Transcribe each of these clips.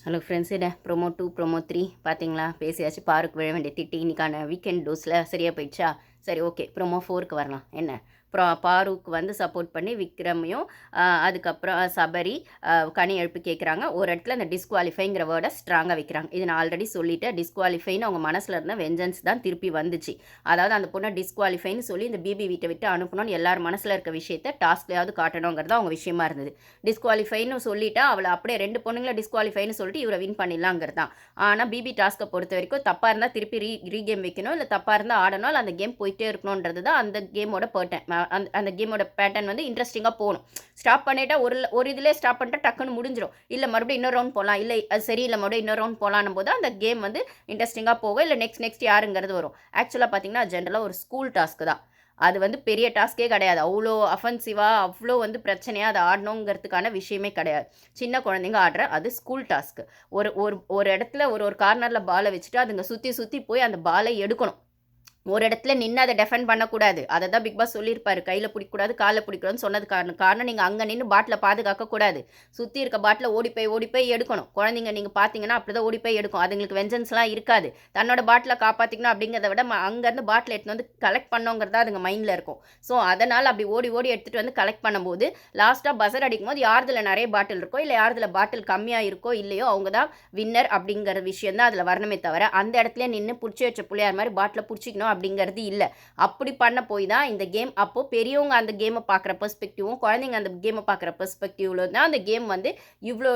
Hello friends, என்ன promo 2 promo 3 பார்த்தீங்களா? பேசியாச்சு. பாருக்கு விழ வேண்டிய திட்டி இன்னைக்கான வீக்கெண்ட் டோஸில் சரியாக போயிடுச்சா? சரி, ஓகே. ப்ரோமோ 4க்கு வரலாம். என்ன பாருக்கு வந்து சப்போர்ட் பண்ணி விக்ரமையும் அதுக்கப்புறம் சபரி கனி எழுப்பி கேட்குறாங்க. ஒரு இடத்துல அந்த டிஸ்குவாலிஃபைங்கிற வேர்டை ஸ்ட்ராங்காக வைக்கிறாங்க. இது நான் ஆல்ரெடி சொல்லிட்டேன். டிஸ்குவாலிஃபைன்னு அவங்க மனசில் இருந்த வெஞ்சன்ஸ் தான் திருப்பி வந்துச்சு. அதாவது அந்த பொண்ணை டிஸ்குவாலிஃபைன்னு சொல்லி இந்த பிபி வீட்டை விட்டு அனுப்பணும்னு எல்லார் மனசில் இருக்க விஷயத்தை டாஸ்க்லையாவது காட்டணுங்கிறது அவங்க விஷயமா இருந்தது. டிஸ்குவாலிஃபைன்னு சொல்லிட்டா அவளை அப்படியே 2 பொண்ணுங்களை டிஸ்குவாலிஃபைன்னு சொல்லிட்டு இவரை வின் பண்ணிடலாங்கிறது தான். ஆனால் பிபி டாஸ்க்கை பொறுத்த வரைக்கும் தப்பாக இருந்தால் திருப்பி ரீகேம் வைக்கணும், இல்லை தப்பாக இருந்தால் ஆடணும், இல்லை அந்த கேம் போயிட்டே இருக்கணுன்றது தான் அந்த கேமோட அந்த கேமோட பேட்டர்ன் வந்து இன்ட்ரெஸ்டிங்காக போகணும். ஸ்டாப் பண்ணிட்டா ஒரு இதிலே ஸ்டாப் பண்ணிட்டா டக்குன்னு முடிஞ்சிடும். இல்லை மறுபடியும் இன்னொரு ரவுண்ட் போகலாம், இல்லை அது சரியில்லை மறுபடியும் இன்னொரு ரவுண்ட் போகலான்னும் போது அந்த கேம் வந்து இன்ட்ரெஸ்டிங்காக போகும். இல்லை நெக்ஸ்ட் யாருங்கிறது வரும். ஆக்சுவலாக பார்த்தீங்கன்னா ஜென்ரலாக ஒரு ஸ்கூல் டாஸ்க்கு தான். அது வந்து பெரிய டாஸ்க்கே கிடையாது. அவ்வளோ அஃபென்சிவாக அவ்வளோ வந்து பிரச்சனையாக அதை ஆடணுங்கிறதுக்கான விஷயமே கிடையாது. சின்ன குழந்தைங்க ஆடுற அது ஸ்கூல் டாஸ்க்கு. ஒரு ஒரு ஒரு இடத்துல ஒரு கார்னரில் பாலை வச்சுட்டு அதுங்க சுற்றி சுற்றி போய் அந்த பாலை எடுக்கணும். ஒரு இடத்துல நின்று அதை டெஃபெண்ட் பண்ணக்கூடாது. அதை தான் பிக் பாஸ் சொல்லியிருப்பாரு. கையில் பிடிக்கக்கூடாது, காலில் பிடிக்கக்கூடாதுன்னு சொன்னது காரணம் நீங்கள் அங்கே நின்று பாட்டிலை பாதுகாக்கக்கூடாது. சுற்றி இருக்க பாட்டில் ஓடி போய் எடுக்கணும். குழந்தைங்க நீங்கள் பார்த்தீங்கன்னா அப்படி தான் ஓடி போய் எடுக்கும். அதுங்களுக்கு வெஞ்சன்ஸ்லாம் இருக்காது. தன்னோட பாட்டிலை காப்பாற்றிக்கணும் அப்படிங்கிறத விட அங்கேருந்து பாட்டில் எடுத்துன்னு வந்து கலெக்ட் பண்ணோங்கிறதா அதுங்க மைண்டில் இருக்கும். ஸோ அதனால் அப்படி ஓடி எடுத்துகிட்டு வந்து கலெக்ட் பண்ணும்போது லாஸ்ட்டாக பஸர் அடிக்கும் போது யார்தில் நிறைய பாட்டில் இருக்கோ, இல்லை யார்தில் பாட்டில் கம்மியாக இருக்கோ இல்லையோ அவங்க தான் வின்னர் அப்படிங்கிற விஷயம் தான் அதில் வரணுமே தவிர அந்த இடத்துல நின்று பிடிச்சி வச்ச பிள்ளையார் மாதிரி பாட்டிலை பிடிச்சிக்கணும் அப்படிங்கிறது இல்லை. அப்படி பண்ண போய் தான் இந்த கேம் அப்போது பெரியவங்க அந்த கேமை பார்க்குற பெர்ஸ்பெக்டிவும் குழந்தைங்க அந்த கேமை பார்க்குற பெர்ஸ்பெக்டிவில் தான் அந்த கேம் வந்து இவ்வளோ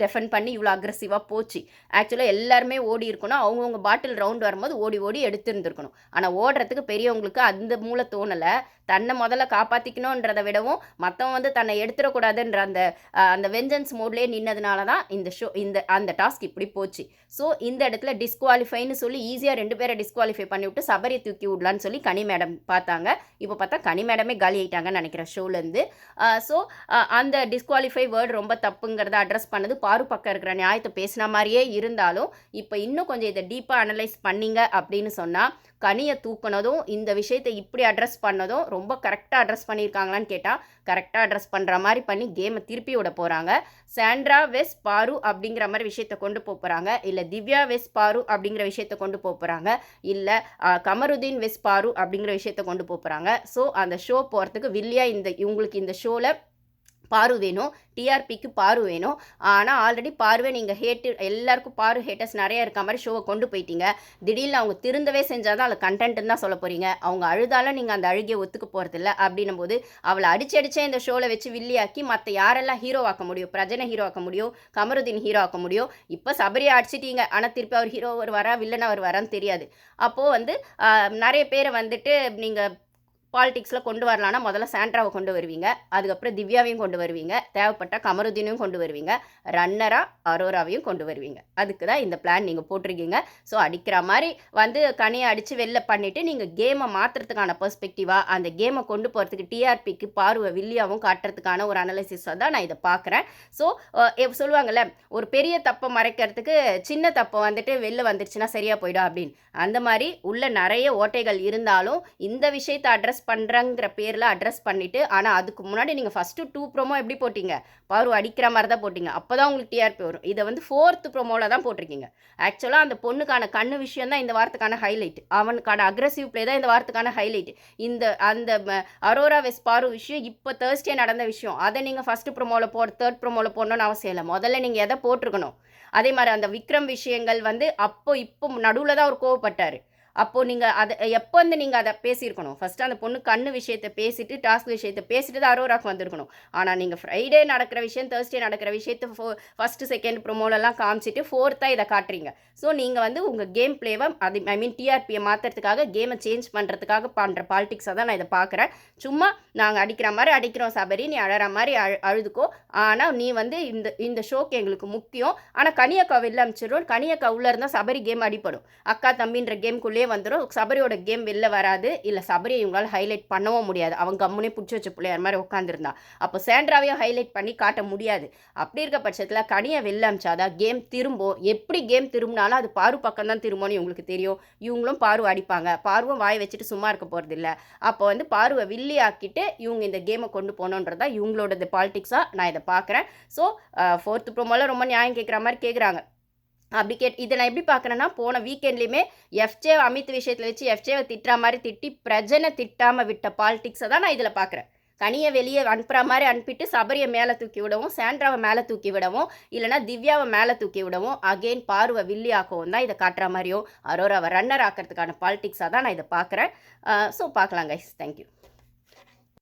டெஃபெண்ட் பண்ணி இவ்வளோ அக்ரெசிவாக போச்சு. ஆக்சுவலாக எல்லாருமே ஓடி இருக்கணும். அவங்கவுங்க பாட்டில் ரவுண்ட் வரும்போது ஓடி எடுத்துருந்துருக்கணும். ஆனால் ஓடுறதுக்கு பெரியவங்களுக்கு அந்த மூளை தோணலை. தன்னை முதல்ல காப்பாற்றிக்கணுன்றதை விடவும் மற்றவங்க வந்து தன்னை எடுத்துடக்கூடாதுன்ற அந்த வெஞ்சன்ஸ் மோட்லேயே நின்னதுனால தான் அந்த டாஸ்க் இப்படி போச்சு. ஸோ இந்த இடத்துல டிஸ்குவாலிஃபைன்னு சொல்லி ஈஸியாக 2 பேரை டிஸ்குவாலிஃபை பண்ணிவிட்டு சபரியை தூக்கி விடலான்னு சொல்லி கனி மேடம் பார்த்தாங்க. இப்போ பார்த்தா கனி மேடமே காலி ஆகிட்டாங்கன்னு நினைக்கிறேன் ஷோலேருந்து. ஸோ அந்த டிஸ்குவாலிஃபை வேர்டு ரொம்ப தப்புங்கிறத அட்ரஸ் பண்ணது பாரு பக்கம் இருக்கிற நியாயத்தை பேசின மாதிரியே இருந்தாலும் இப்போ இன்னும் கொஞ்சம் இதை டீப்பாக அனலைஸ் பண்ணிங்க அப்படின்னு சொன்னால் கனியை தூக்குனதும் இந்த விஷயத்தை இப்படி அட்ரஸ் பண்ணதும் ரொம்ப கரெக்டாக அட்ரஸ் பண்ணியிருக்காங்களான்னு கேட்டால் கரெக்டாக அட்ரஸ் பண்ணுற மாதிரி பண்ணி கேமை திருப்பி விட போகிறாங்க. சாண்ட்ரா வெஸ் பாரு அப்படிங்கிற மாதிரி விஷயத்தை கொண்டு போகிறாங்க, இல்லை திவ்யா வெஸ் பாரு அப்படிங்கிற விஷயத்தை கொண்டு போகிறாங்க, இல்லை கமருதீன் வெஸ் பாரு அப்படிங்கிற விஷயத்தை கொண்டு போகிறாங்க. ஸோ அந்த ஷோ போகிறதுக்கு வில்லியா இவங்களுக்கு இந்த ஷோவில் பாரு வேணும், டிஆர்பிக்கு பாரு வேணும். ஆனால் ஆல்ரெடி பாருவே நீங்கள் எல்லாருக்கும் பாரு ஹேட்டர்ஸ் நிறைய இருக்க மாதிரி ஷோவை கொண்டு போயிட்டீங்க. திடீர்னு அவங்க திருந்தவே செஞ்சால் தான் அதில் கண்டென்ட்னு தான் சொல்ல போகிறீங்க. அவங்க அழுதாலும் நீங்கள் அந்த அழுகையை ஒத்துக்க போகிறதில்ல. அப்படின்னும் போது அவளை அடிச்சே இந்த ஷோவில் வச்சு வில்லியாக்கி மற்ற யாரெல்லாம் ஹீரோ ஆக்க முடியும்? பிரஜனை ஹீரோ ஆக்க முடியும், கமருதீன் ஹீரோ ஆக்க முடியும். இப்போ சபரியை அடிச்சிட்டீங்க, ஆனால் திருப்பி அவர் ஹீரோ வரா வில்லன் அவர் வரான்னு தெரியாது. அப்போது வந்து நிறைய பேரை வந்துட்டு நீங்கள் பாலிடிக்ஸில் கொண்டு வரலான்னா முதல்ல சாண்ட்ராவை கொண்டு வருவீங்க, அதுக்கப்புறம் திவ்யாவையும் கொண்டு வருவீங்க, தேவைப்பட்ட கமருதீனையும் கொண்டு வருவீங்க, ரன்னராக அரோராவையும் கொண்டு வருவீங்க. அதுக்கு தான் இந்த பிளான் நீங்கள் போட்டிருக்கீங்க. ஸோ அடிக்கிற மாதிரி வந்து கனியை அடித்து வெளில பண்ணிவிட்டு நீங்கள் கேமை மாற்றுறதுக்கான பெர்ஸ்பெக்டிவாக அந்த கேமை கொண்டு போகிறதுக்கு டிஆர்பிக்கு பார்வை வில்லியாவும் காட்டுறதுக்கான ஒரு அனலைசிஸாக தான் நான் இதை பார்க்குறேன். ஸோ சொல்லுவாங்கள்ல, ஒரு பெரிய தப்பை மறைக்கிறதுக்கு சின்ன தப்பை வந்துட்டு வெளில வந்துருச்சுன்னா சரியாக போயிடும் அப்படின்னு. அந்த மாதிரி உள்ள நிறைய ஓட்டைகள் இருந்தாலும் இந்த விஷயத்தை அட்ரஸ் பண்ணுறங்கிற பேரில் அட்ரஸ் பண்ணிவிட்டு, ஆனால் அதுக்கு முன்னாடி நீங்கள் ஃபஸ்ட்டு 2 ப்ரோமோ எப்படி போட்டிங்க? பாரு அடிக்கிற மாதிரி தான் போட்டிங்க. அப்போ தான் உங்களுக்கு டிஆர்பி வரும். இதை வந்து 4th ப்ரோமோவில் தான் போட்டிருக்கீங்க. ஆக்சுவலாக அந்த பொண்ணுக்கான கண்ணு விஷயம் தான் இந்த வாரத்துக்கான ஹைலைட். அவனுக்கான அக்ரெசிவ் பிளே தான் இந்த வாரத்துக்கான ஹைலைட். அந்த அரோரா வெஸ் பாரு விஷயம் இப்போ தேர்ஸ்டே நடந்த விஷயம். அதை நீங்கள் ஃபஸ்ட்டு ப்ரோமோவில் 3rd ப்ரோமோவில் போடணும்னு அவசியம் இல்லை. முதல்ல நீங்கள் எதை போட்டிருக்கணும்? அதே மாதிரி அந்த விக்ரம் விஷயங்கள் வந்து இப்போ நடுவில் தான் அவர் கோவப்பட்டார். அப்போது நீங்கள் அதை எப்போ வந்து நீங்கள் அதை பேசியிருக்கணும்? ஃபஸ்ட்டு அந்த பொண்ணு கண்ணு விஷயத்தை பேசிட்டு டாஸ்க் விஷயத்தை பேசிட்டு தான் அரோராக்கு வந்திருக்கணும். ஆனால் நீங்கள் ஃப்ரைடே நடக்கிற விஷயம் தேர்ஸ்டே நடக்கிற விஷயத்தை ஃபஸ்ட்டு 2nd ப்ரோமோலலாம் காமிச்சிட்டு 4th இதை காட்டுறீங்க. ஸோ நீங்கள் வந்து உங்கள் கேம் பிளேவை டிஆர்பியை மாற்றுறதுக்காக கேமை சேஞ்ச் பண்ணுறதுக்காக பண்ணுற பாலிடிக்ஸாக தான் நான் இதை பார்க்குறேன். சும்மா நாங்கள் அடிக்கிற மாதிரி அடிக்கிறோம் சபரி, நீ அழற மாதிரி அழுதுக்கோ. ஆனால் நீ வந்து இந்த ஷோக்கு எங்களுக்கு முக்கியம். ஆனால் கனியக்கா வெளில அனுப்பிச்சிடும். கனியக்கா உள்ளே இருந்தால் சபரி கேம் அடிப்படும். அக்கா தம்பின்ற கேம்குள்ளேயே கேம் வந்துடும், சபரியோட கேம் வெளில வராது, இல்லை சபரியை இவங்களால ஹைலைட் பண்ணவும் முடியாது. அவங்க கம்முனே பிடிச்சி வச்ச பிள்ளையார் மாதிரி உட்காந்துருந்தா. அப்போ சாண்ட்ராவையும் ஹைலைட் பண்ணி காட்ட முடியாது. அப்படி இருக்க பட்சத்தில் கனியை வெளில அமிச்சாதான் கேம் திரும்பும். எப்படி கேம் திரும்பினாலும் அது பாரு பக்கம் தான் திரும்பும்னு இவங்களுக்கு தெரியும். இவங்களும் பாரு அடிப்பாங்க, பாருவும் வாய் வச்சுட்டு சும்மா இருக்க போகிறதில்ல. அப்போ வந்து பாருவை வில்லி ஆக்கிட்டு இவங்க இந்த கேமை கொண்டு போகணுன்றதா இவங்களோட பாலிடிக்ஸாக நான் இதை பார்க்குறேன். ஸோ 4th ப்ரோமோவில் ரொம்ப நியாயம் கேட்குற மாதிரி கேட்குறாங்க. அப்படி இதை நான் எப்படி பார்க்குறேன்னா, போன வீக்கெண்ட்லேயுமே எஃப்ஜே அமித் விஷயத்தில் வச்சு எஃப்ஜேவை திட்டுற மாதிரி திட்டி பிரஜனை திட்டாமல் விட்ட பாலிடிக்ஸை தான் நான் இதில் பார்க்குறேன். கனியை வெளியே அனுப்புகிற மாதிரி அனுப்பிட்டு சபரியை மேலே தூக்கி விடவும், சாண்ட்ராவை மேலே தூக்கி விடவும், இல்லைனா திவ்யாவை மேலே தூக்கி விடவும், அகெயின் பாருவை வில்லி ஆக்கவும் தான் இதை காட்டுற மாதிரியும் அரோராவை ரன்னர் ஆக்கிறதுக்கான பாலிடிக்ஸாக தான் நான் இதை பார்க்குறேன். ஸோ பார்க்கலாம் கைஸ். தேங்க்யூ.